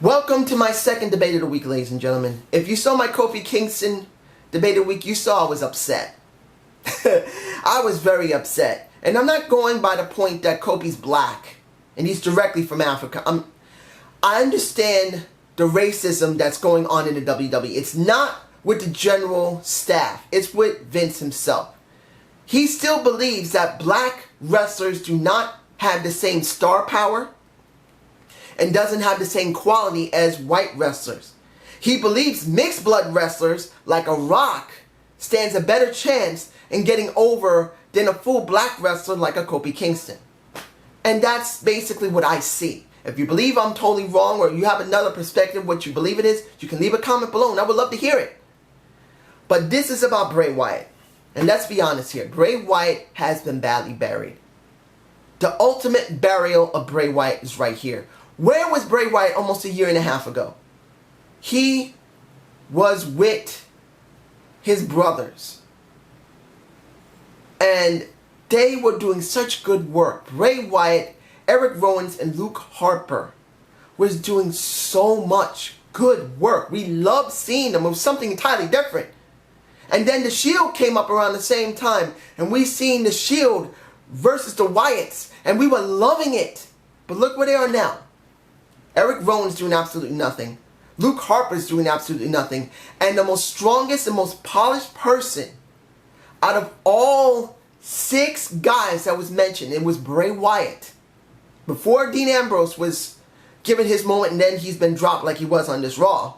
Welcome to my second debate of the week, ladies and gentlemen. If you saw my Kofi Kingston debate of the week, you saw I was upset. I was very upset. And I'm not going by the point that Kofi's black and he's directly from Africa. I understand the racism that's going on in the WWE. It's not with the general staff. It's with Vince himself. He still believes that black wrestlers do not have the same star power and doesn't have the same quality as white wrestlers. He believes mixed blood wrestlers like a Rock stands a better chance in getting over than a full black wrestler like a Kofi Kingston. And that's basically what I see. If you believe I'm totally wrong or you have another perspective what you believe it is, you can leave a comment below and I would love to hear it. But this is about Bray Wyatt. And let's be honest here, Bray Wyatt has been badly buried. The ultimate burial of Bray Wyatt is right here. Where was Bray Wyatt almost a year and a half ago? He was with his brothers. And they were doing such good work. Bray Wyatt, Eric Rowan, and Luke Harper was doing so much good work. We loved seeing them. It was something entirely different. And then the Shield came up around the same time. And we seen the Shield versus the Wyatts. And we were loving it. But look where they are now. Eric Rowan's doing absolutely nothing. Luke Harper's doing absolutely nothing. And the most strongest and most polished person out of all 6 guys that was mentioned, it was Bray Wyatt. Before Dean Ambrose was given his moment and then he's been dropped like he was on this Raw.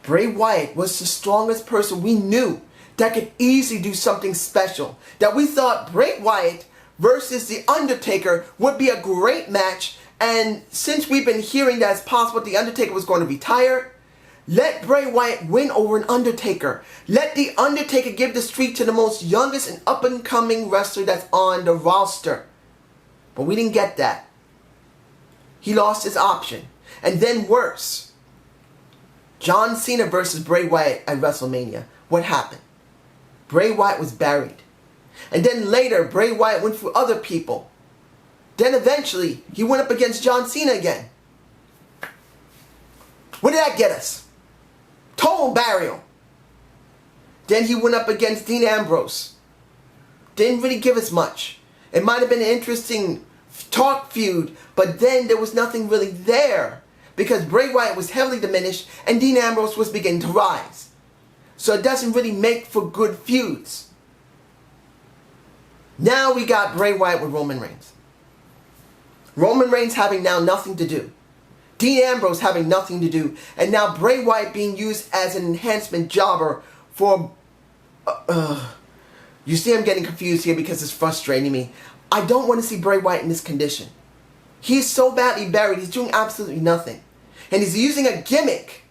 Bray Wyatt was the strongest person we knew that could easily do something special. That we thought Bray Wyatt versus The Undertaker would be a great match. And since we've been hearing that it's possible The Undertaker was going to retire, let Bray Wyatt win over an Undertaker. Let The Undertaker give the streak to the most youngest and up-and-coming wrestler that's on the roster. But we didn't get that. He lost his option. And then worse, John Cena versus Bray Wyatt at WrestleMania. What happened? Bray Wyatt was buried. And then later, Bray Wyatt went for other people. Then eventually, he went up against John Cena again. What did that get us? Total burial. Then he went up against Dean Ambrose. Didn't really give us much. It might have been an interesting talk feud, but then there was nothing really there. Because Bray Wyatt was heavily diminished and Dean Ambrose was beginning to rise. So it doesn't really make for good feuds. Now we got Bray Wyatt with Roman Reigns. Roman Reigns having now nothing to do. Dean Ambrose having nothing to do. And now Bray Wyatt being used as an enhancement jobber for... you see I'm getting confused here because it's frustrating me. I don't want to see Bray Wyatt in this condition. He's so badly buried. He's doing absolutely nothing. And he's using a gimmick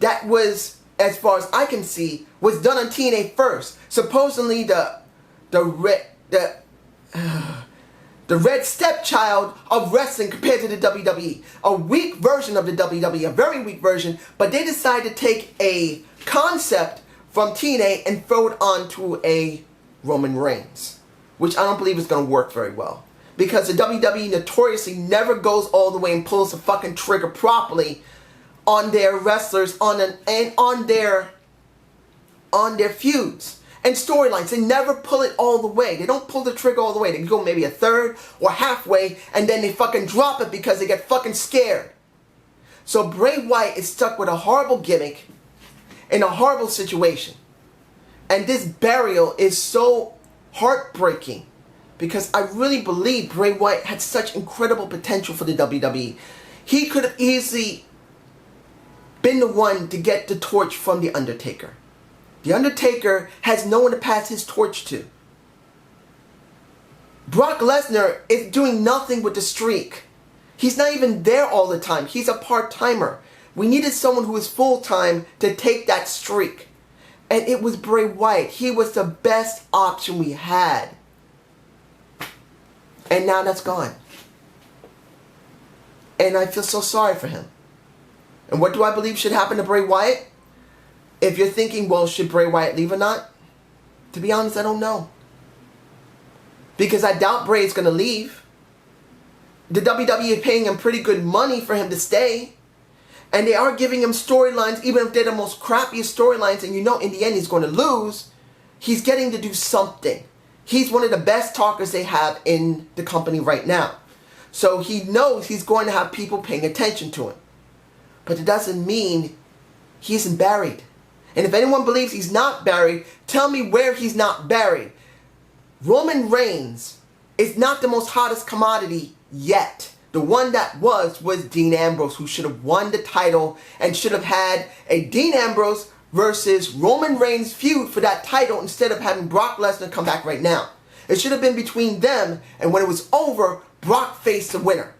that was, as far as I can see, was done on TNA first. Supposedly the red stepchild of wrestling compared to the WWE. A weak version of the WWE, a very weak version, but they decided to take a concept from TNA and throw it onto a Roman Reigns, which I don't believe is going to work very well. Because the WWE notoriously never goes all the way and pulls the fucking trigger properly on their wrestlers on their feuds. And storylines, they never pull it all the way. They don't pull the trigger all the way. They go maybe a third or halfway and then they fucking drop it because they get fucking scared. So Bray Wyatt is stuck with a horrible gimmick in a horrible situation. And this burial is so heartbreaking because I really believe Bray Wyatt had such incredible potential for the WWE. He could have easily been the one to get the torch from The Undertaker. The Undertaker has no one to pass his torch to. Brock Lesnar is doing nothing with the streak. He's not even there all the time. He's a part-timer. We needed someone who was full-time to take that streak. And it was Bray Wyatt. He was the best option we had. And now that's gone. And I feel so sorry for him. And what do I believe should happen to Bray Wyatt? If you're thinking, well, should Bray Wyatt leave or not? To be honest, I don't know. Because I doubt Bray's going to leave. the WWE is paying him pretty good money for him to stay. And they are giving him storylines, even if they're the most crappiest storylines, and you know in the end he's going to lose. He's getting to do something. He's one of the best talkers they have in the company right now. So he knows he's going to have people paying attention to him. But it doesn't mean he isn't buried. And if anyone believes he's not buried, tell me where he's not buried. Roman Reigns is not the most hottest commodity yet. The one that was Dean Ambrose, who should have won the title and should have had a Dean Ambrose versus Roman Reigns feud for that title instead of having Brock Lesnar come back right now. It should have been between them, and when it was over, Brock faced the winner.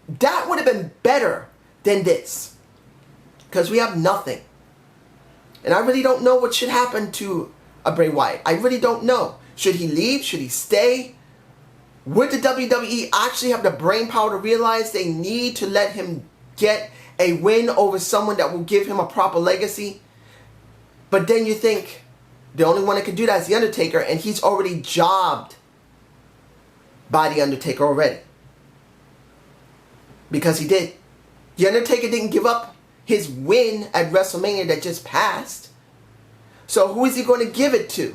That would have been better than this. Because we have nothing. And I really don't know what should happen to a Bray Wyatt. I really don't know. Should he leave? Should he stay? Would the WWE actually have the brain power to realize they need to let him get a win over someone that will give him a proper legacy? But then you think the only one that can do that is The Undertaker, and he's already jobbed by The Undertaker already. Because he did. The Undertaker didn't give up his win at WrestleMania that just passed. So who is he going to give it to?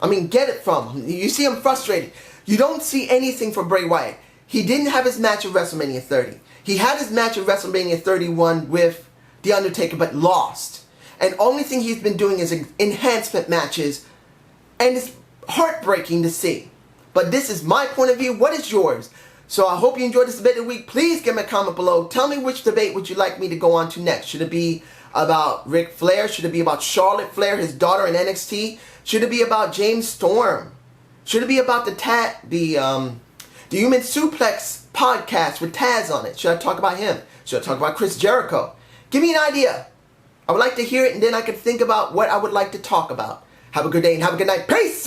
I mean, get it from. You see him frustrated. You don't see anything from Bray Wyatt. He didn't have his match at WrestleMania 30. He had his match at WrestleMania 31 with The Undertaker, but lost. And only thing he's been doing is enhancement matches. And it's heartbreaking to see. But this is my point of view. What is yours? So I hope you enjoyed this debate of the week. Please give me a comment below. Tell me which debate would you like me to go on to next. Should it be about Ric Flair? Should it be about Charlotte Flair, his daughter in NXT? Should it be about James Storm? Should it be about the Human Suplex podcast with Taz on it? Should I talk about him? Should I talk about Chris Jericho? Give me an idea. I would like to hear it, and then I can think about what I would like to talk about. Have a good day and have a good night. Peace!